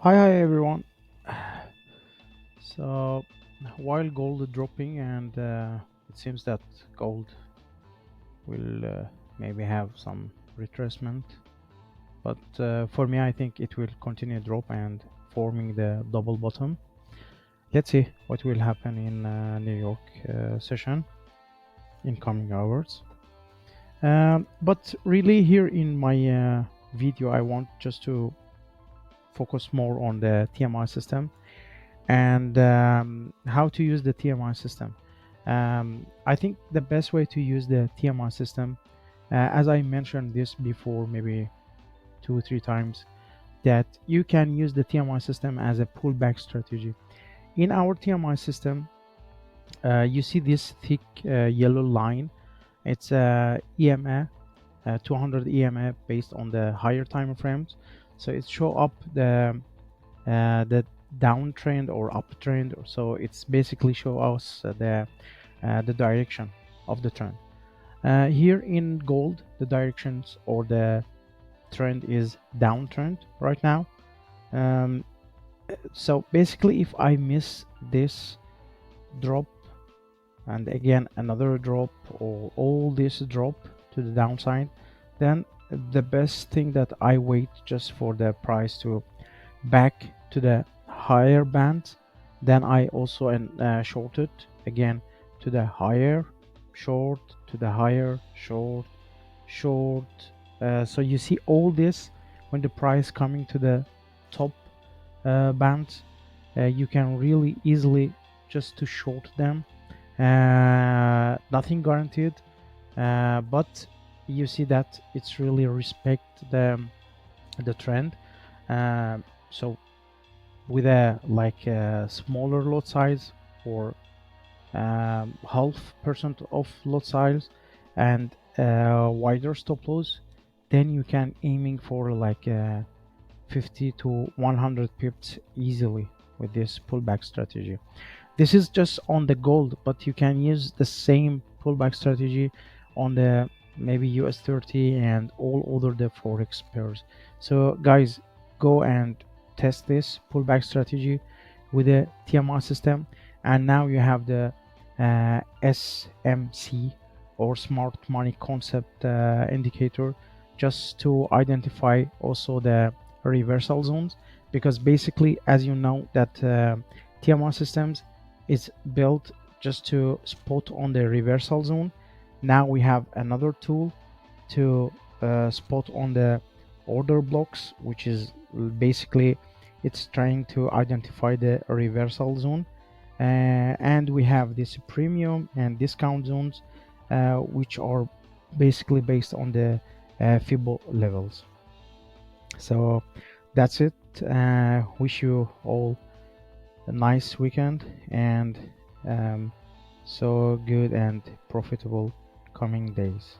Hi everyone. So while gold is dropping and it seems that gold will maybe have some retracement, but for me I think it will continue drop and forming the double bottom. Let's see what will happen in New York session in coming hours. But really here in my video I want just to focus more on the TMI system and how to use the TMI system. I think the best way to use the TMI system, as I mentioned this before, maybe 2 or 3 times, that you can use the TMI system as a pullback strategy. In our TMI system, you see this thick yellow line. It's EMA, 200 EMA based on the higher time frames. So it show up the downtrend or uptrend, so it's basically show us the direction of the trend. Here in gold, the directions or the trend is downtrend right now. So basically, if I miss this drop and again another drop or all this drop to the downside, then the best thing that I wait just for the price to back to the higher band. Then I also shorted again to the higher, short to the higher, short, short. So you see all this when the price coming to the top band, you can really easily just to short them. Nothing guaranteed, but you see that it's really respect the trend. So with a smaller lot size or half% of lot size and wider stop loss, then you can aiming for 50 to 100 pips easily with this pullback strategy. This is just on the gold, but you can use the same pullback strategy on the maybe US30 and all other the Forex pairs. So guys, go and test this pullback strategy with the TMA system, and now you have the SMC or smart money concept indicator just to identify also the reversal zones, because basically, as you know, that TMA systems is built just to spot on the reversal zone. Now we have another tool to spot on the order blocks, which is basically it's trying to identify the reversal zone. And we have this premium and discount zones, which are basically based on the FIBO levels. So that's it. Wish you all a nice weekend and so good and profitable coming days.